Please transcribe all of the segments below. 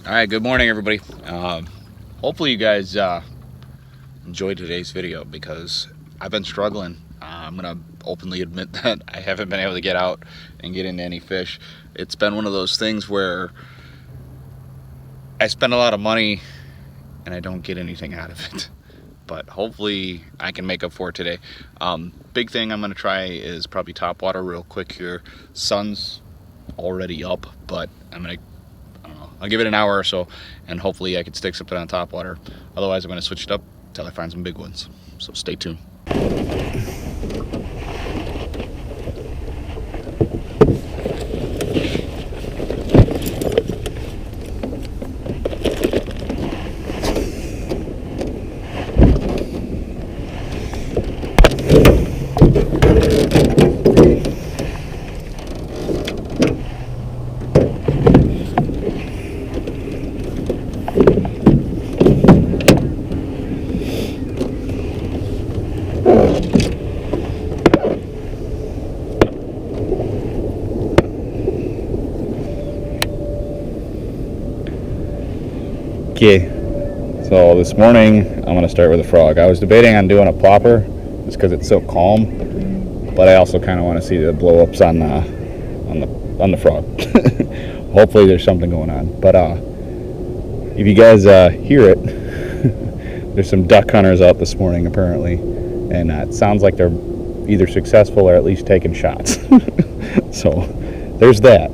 All right, good morning, everybody. Hopefully you guys enjoyed today's video because I've been struggling. I'm gonna openly admit that I haven't been able to get out and get into any fish. It's been one of those things where I spend a lot of money and I don't get anything out of it. But hopefully I can make up for it today. Big thing I'm gonna try is probably top water real quick here. Sun's already up, but I don't know, I'll give it an hour or so and hopefully I can stick something on top water. Otherwise I'm gonna switch it up until I find some big ones. So stay tuned. Okay, so this morning I'm going to start with a frog. I was debating on doing a plopper just because it's so calm, but I also kind of want to see the blow-ups on the frog. Hopefully there's something going on. But if you guys hear it, there's some duck hunters out this morning apparently, and it sounds like they're either successful or at least taking shots. So there's that.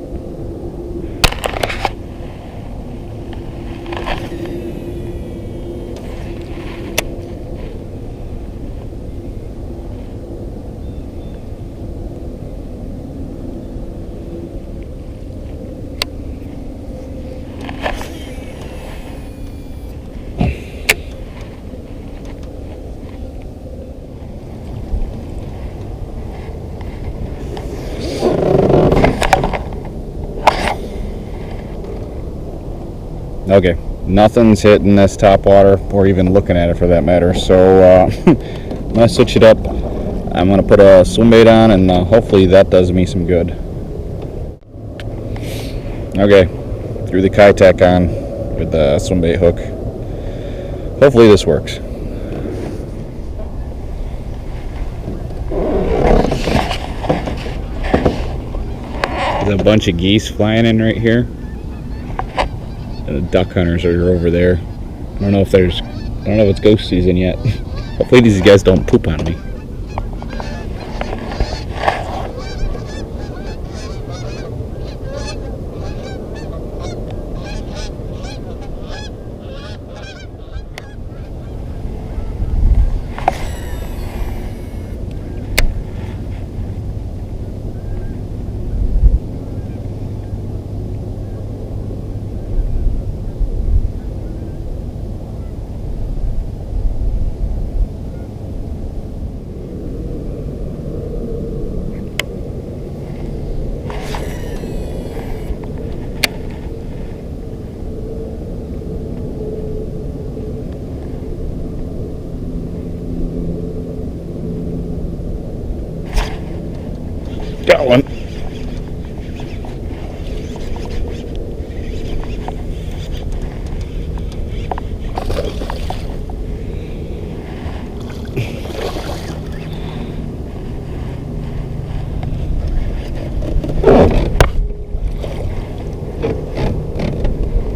Okay, nothing's hitting this top water or even looking at it for that matter, so I'm going to switch it up. I'm going to put a Swimbait on and hopefully that does me some good. Okay, threw the Kitech on with the Swimbait hook. Hopefully this works. There's a bunch of geese flying in right here. And the duck hunters are over there. I don't know if it's ghost season yet. Hopefully these guys don't poop on me. Got one.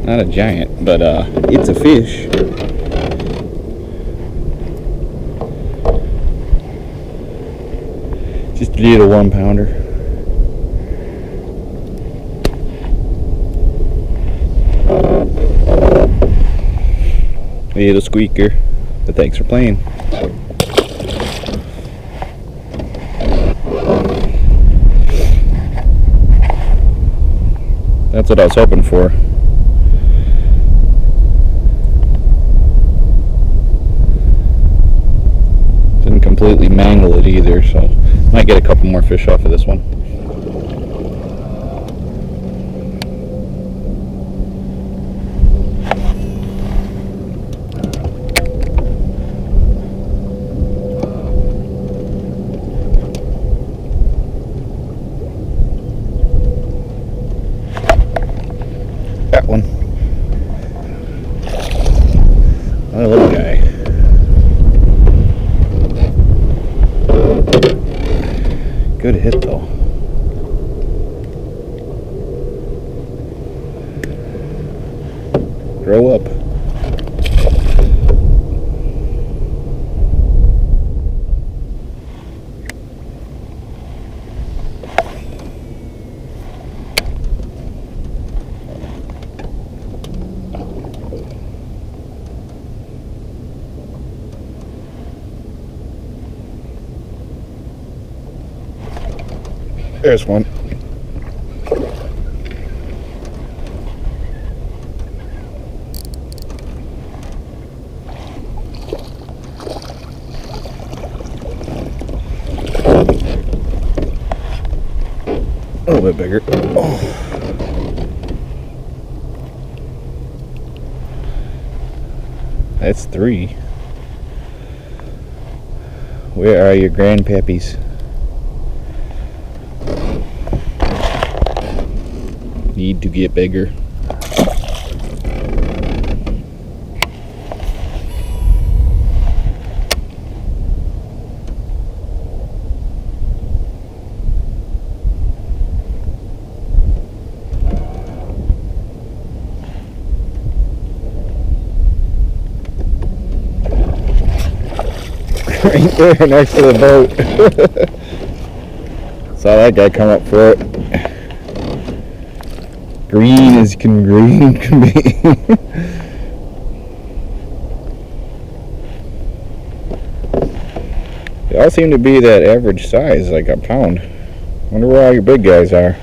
Not a giant, but it's a fish. Just a little 1 pounder. A little squeaker, but thanks for playing. That's what I was hoping for. Didn't completely mangle it either, so might get a couple more fish off of this one. Got one. Good hit though. Grow up. There's one. A little bit bigger. Oh. That's 3. Where are your grandpappies? Need to get bigger. Right there next to the boat. Saw that guy come up for it. Green as green can be. They all seem to be that average size, like a pound. Wonder where all your big guys are.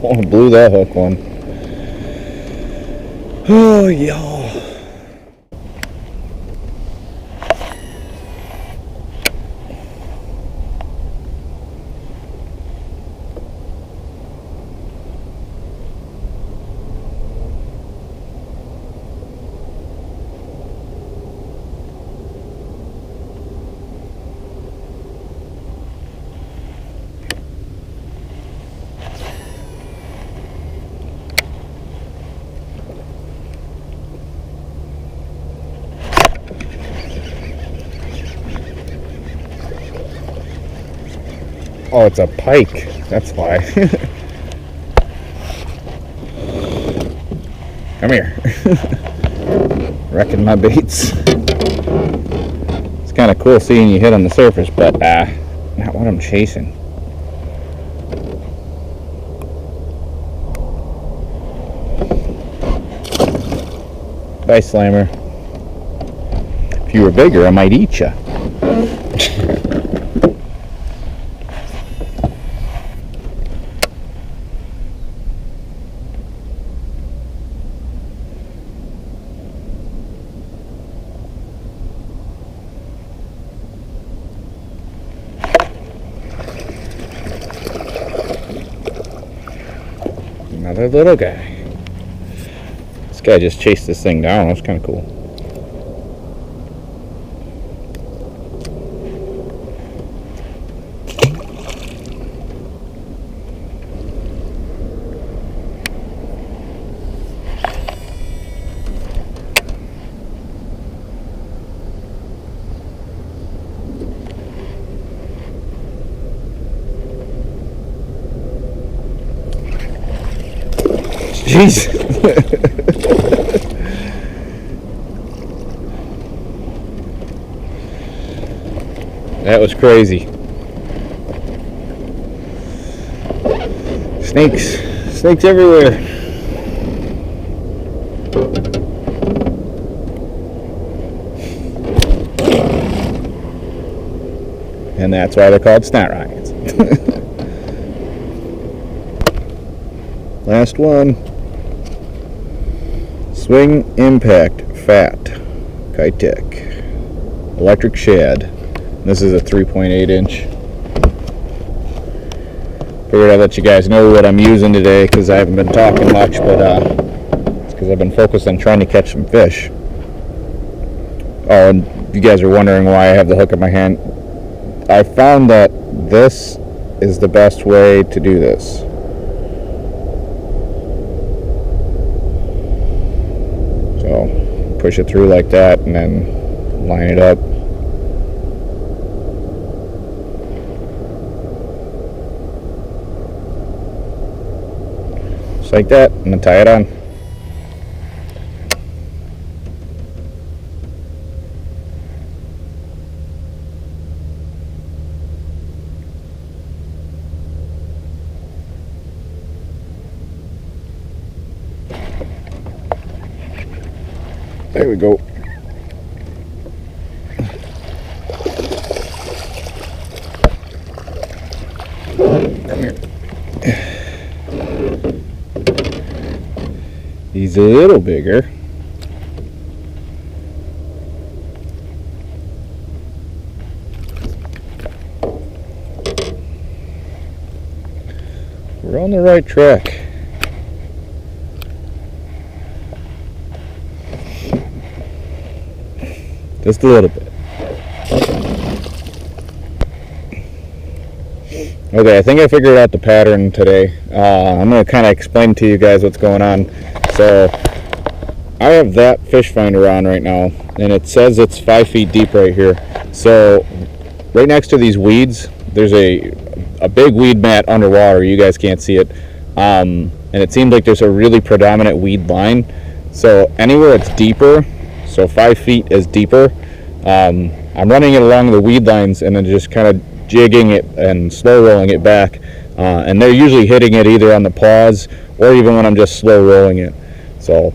Oh, blew that hook one. Oh, y'all. Oh, it's a pike. That's why. Come here. Wrecking my baits. It's kind of cool seeing you hit on the surface, but not what I'm chasing. Bye, Slammer. If you were bigger, I might eat you. Another little guy. This guy just chased this thing down. That was kind of cool. Jeez. That was crazy. Snakes everywhere. And that's why they're called snot rockets. Last one. Swing Impact Fat Kitech Electric Shad. This is a 3.8 inch. Figured I'd let you guys know what I'm using today because I haven't been talking much, but it's because I've been focused on trying to catch some fish. Oh, and you guys are wondering why I have the hook in my hand, I found that this is the best way to do this. So push it through like that and then line it up. Just like that, and then tie it on. There we go. Come here. He's a little bigger. We're on the right track. Just a little bit. Okay, I think I figured out the pattern today. I'm going to kind of explain to you guys what's going on. So, I have that fish finder on right now, and it says it's 5 feet deep right here. So, right next to these weeds, there's a big weed mat underwater. You guys can't see it. And it seems like there's a really predominant weed line. So, anywhere it's deeper, so 5 feet is deeper, I'm running it along the weed lines and then just kind of jigging it and slow rolling it back, and they're usually hitting it either on the paws or even when I'm just slow rolling it. So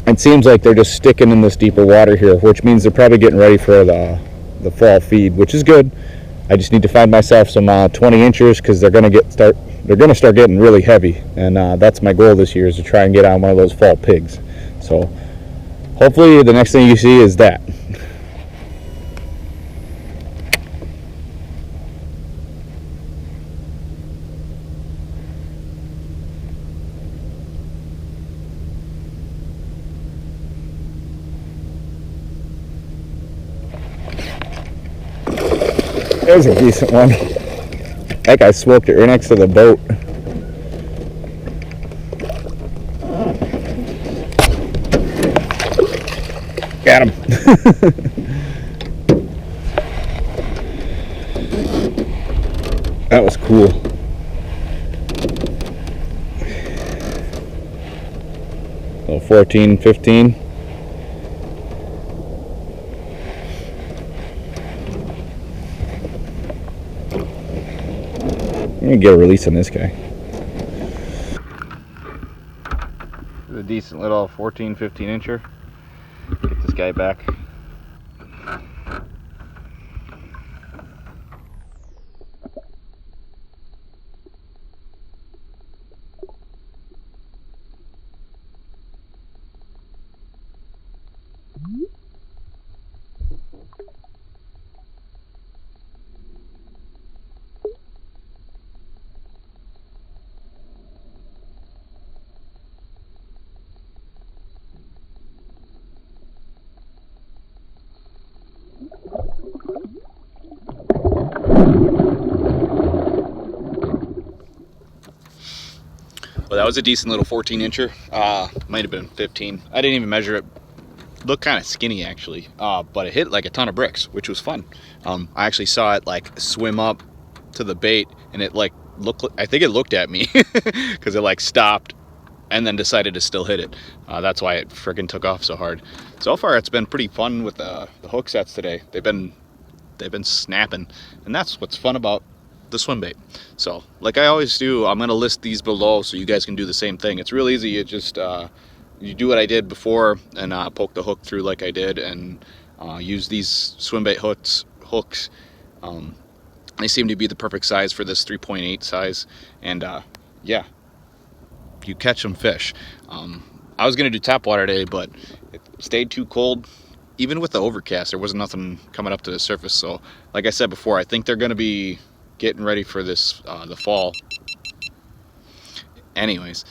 it seems like they're just sticking in this deeper water here, which means they're probably getting ready for the fall feed, which is good. I just need to find myself some 20 inchers because they're going to start getting really heavy, and that's my goal this year, is to try and get on one of those fall pigs. So hopefully the next thing you see is that. There's a decent one. That guy smoked it right next to the boat. Got him. That was cool. So 14, 15. Let me get a release on this guy. A decent little 14, 15 incher. Get this guy back. Well, that was a decent little 14 incher. Might have been 15. I didn't even measure it. Looked kind of skinny actually, but it hit like a ton of bricks, which was fun. I actually saw it like swim up to the bait, and it like I think it looked at me because it like stopped and then decided to still hit it. That's why it freaking took off so hard. So far, it's been pretty fun with the hook sets today. They've been snapping, and that's what's fun about the Swimbait. So like I always do, I'm gonna list these below so you guys can do the same thing. It's real easy. You just you do what I did before and poke the hook through like I did, and use these Swimbait hooks. They seem to be the perfect size for this 3.8 size, and yeah, you catch some fish. I was gonna do tap water today, but it stayed too cold. Even with the overcast, there wasn't nothing coming up to the surface. So like I said before, I think they're gonna be getting ready for this the fall. Anyways,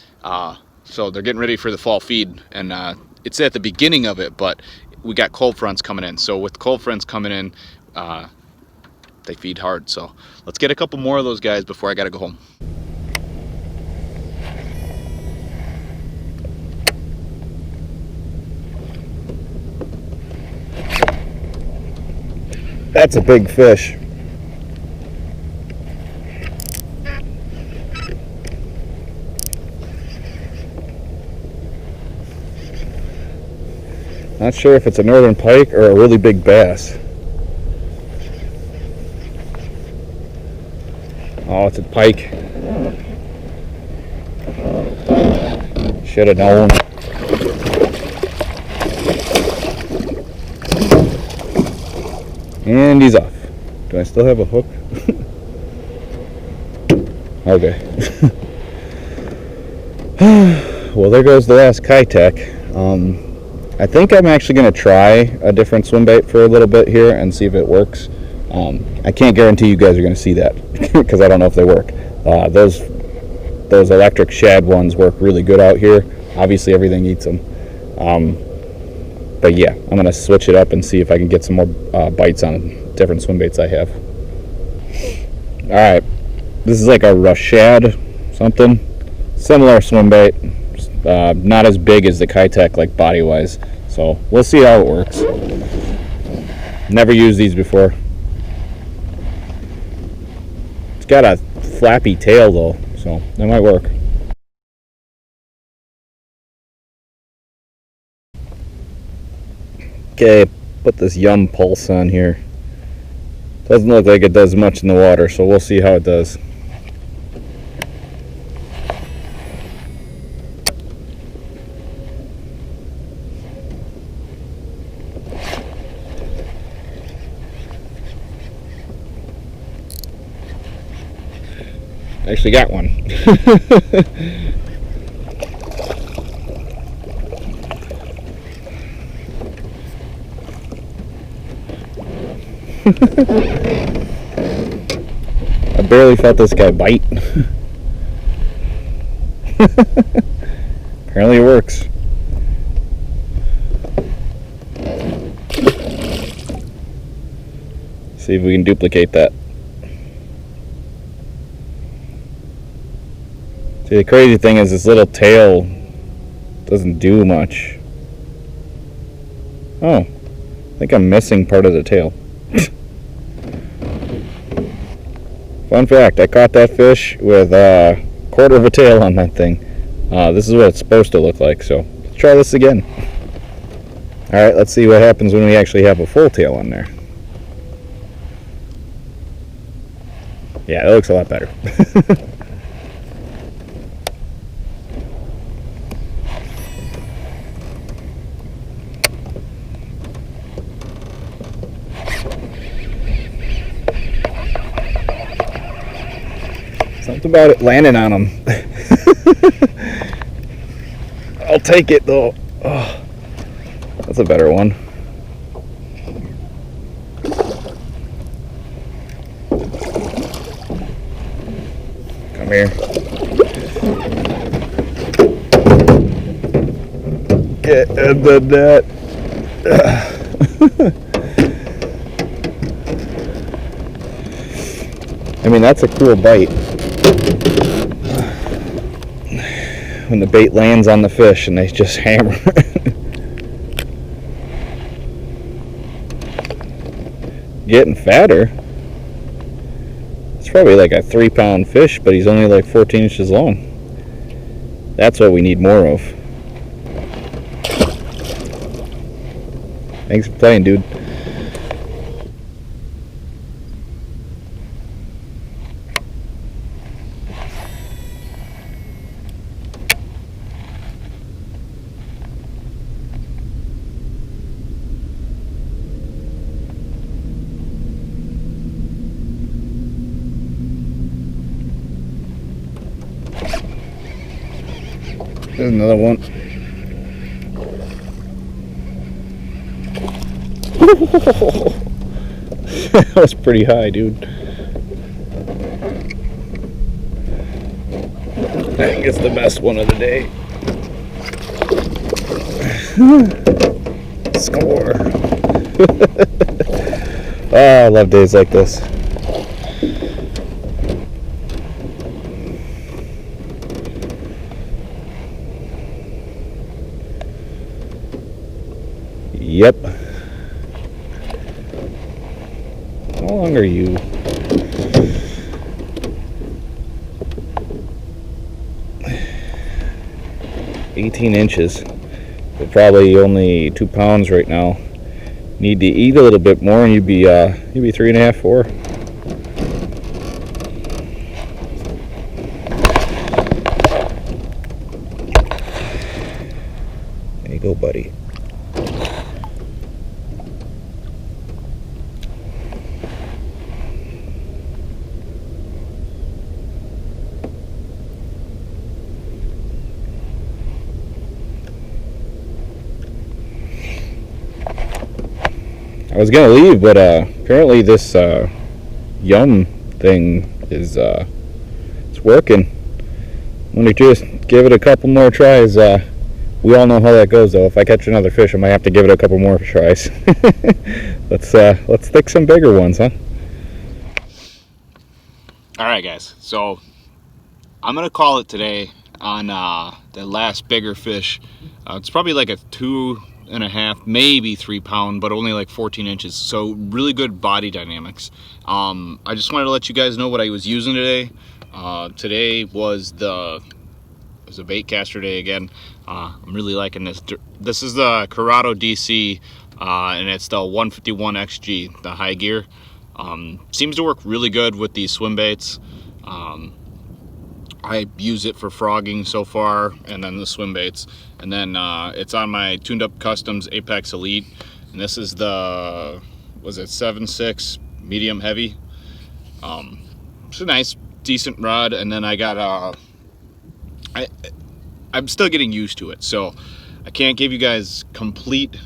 so they're getting ready for the fall feed, and it's at the beginning of it, but we got cold fronts coming in. So with cold fronts coming in, they feed hard. So let's get a couple more of those guys before I gotta go home. That's a big fish. Not sure if it's a northern pike or a really big bass. Oh, it's a pike. Should have known. And he's off. Do I still have a hook? Okay. Well, there goes the last Kitech. I think I'm actually going to try a different swim bait for a little bit here and see if it works. I can't guarantee you guys are going to see that because I don't know if they work. Those electric shad ones work really good out here. Obviously everything eats them. But yeah, I'm going to switch it up and see if I can get some more bites on different swim baits I have. Alright, this is like a shad something. Similar swim bait. Not as big as the Kitech, like body wise, so we'll see how it works. Never used these before. It's got a flappy tail though, so that might work. Okay, put this Yum Pulse on here. Doesn't look like it does much in the water, so we'll see how it does. Actually got one. I barely felt this guy bite. Apparently it works. See if we can duplicate that. See, the crazy thing is this little tail doesn't do much. Oh, I think I'm missing part of the tail. Fun fact, I caught that fish with a quarter of a tail on that thing. This is what it's supposed to look like, so let's try this again. Alright, let's see what happens when we actually have a full tail on there. Yeah, it looks a lot better. Something about it landing on them. I'll take it though. Oh, that's a better one. Come here. Get in the net. I mean, that's a cool bite. When the bait lands on the fish and they just hammer it. Getting fatter. It's probably like a 3-pound fish, but he's only like 14 inches long. That's what we need more of. Thanks for playing, dude. There's another one. That was pretty high, dude. I think it's the best one of the day. Score. Oh, I love days like this. Yep. How long are you? $18. They're probably only 2 pounds right now. Need to eat a little bit more, and you'd be 3.5, 4. There you go, buddy. I was gonna leave, but apparently this yum thing is it's working. I'm gonna just give it a couple more tries. We all know how that goes, though. If I catch another fish, I might have to give it a couple more tries. Let's stick some bigger ones, huh? All right, guys. So I'm gonna call it today on the last bigger fish. It's probably like a 2.5, maybe 3 pound, but only like 14 inches. So really good body dynamics. I just wanted to let you guys know what I was using today. Today was a bait caster day again. I'm really liking this. This is the Corrado DC, and it's the 151 XG, the high gear. Seems to work really good with these swim baits. I use it for frogging so far, and then the swim baits. And then it's on my tuned up customs Apex Elite, and this is the, was it 7.6 medium heavy. It's a nice decent rod. And then I got I'm still getting used to it, so I can't give you guys complete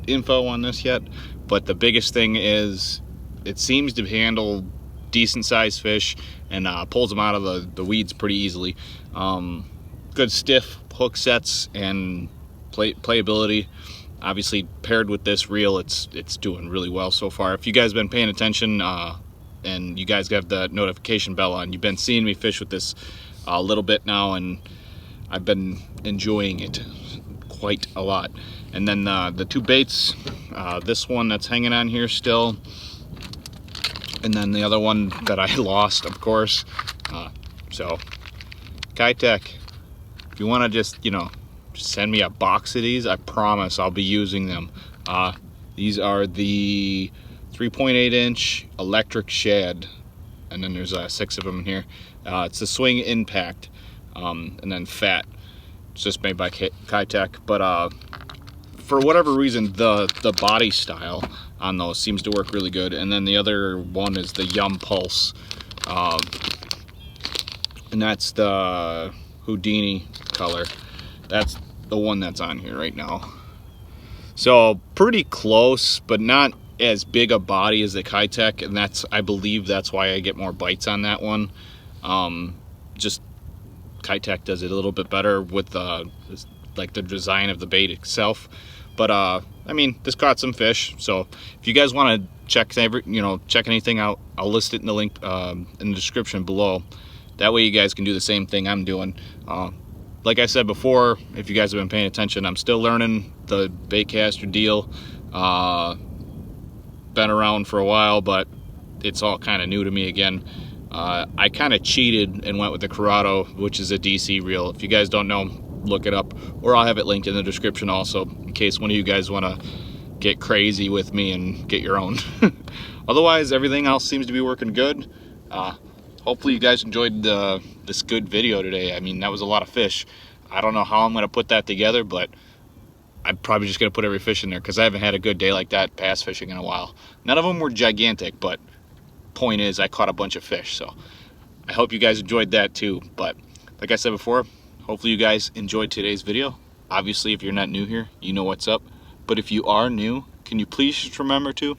info on this yet, but the biggest thing is it seems to handle decent sized fish and pulls them out of the weeds pretty easily. Good stiff hook sets and playability. Obviously paired with this reel, it's doing really well so far. If you guys have been paying attention and you guys have the notification bell on, you've been seeing me fish with this a little bit now, and I've been enjoying it quite a lot. And then the two baits, this one that's hanging on here still, and then the other one that I lost, of course. So Kitech, if you want to just send me a box of these, I promise I'll be using them. These are the 3.8 inch electric shad, and then there's 6 of them in here. It's the Swing Impact, and then Fat. It's just made by Kitech, but for whatever reason the body style on those seems to work really good. And then the other one is the Yum Pulse, and that's the Houdini color. That's the one that's on here right now. So pretty close, but not as big a body as the Kitech, and I believe that's why I get more bites on that one. Just Kitech does it a little bit better with like the design of the bait itself. But I mean, this caught some fish. So if you guys want to check anything out, I'll list it in the link in the description below. That way you guys can do the same thing I'm doing. Like I said before, if you guys have been paying attention, I'm still learning the baitcaster deal. Been around for a while, but it's all kind of new to me again. I kind of cheated and went with the Corrado, which is a DC reel. If you guys don't know, look it up, or I'll have it linked in the description also, in case one of you guys want to get crazy with me and get your own. Otherwise, everything else seems to be working good. Hopefully you guys enjoyed this good video today. I mean, that was a lot of fish. I don't know how I'm going to put that together, but I'm probably just going to put every fish in there, because I haven't had a good day like that bass fishing in a while. None of them were gigantic, but point is I caught a bunch of fish. So I hope you guys enjoyed that too. But like I said before, hopefully you guys enjoyed today's video. Obviously, if you're not new here, you know what's up. But if you are new, can you please just remember to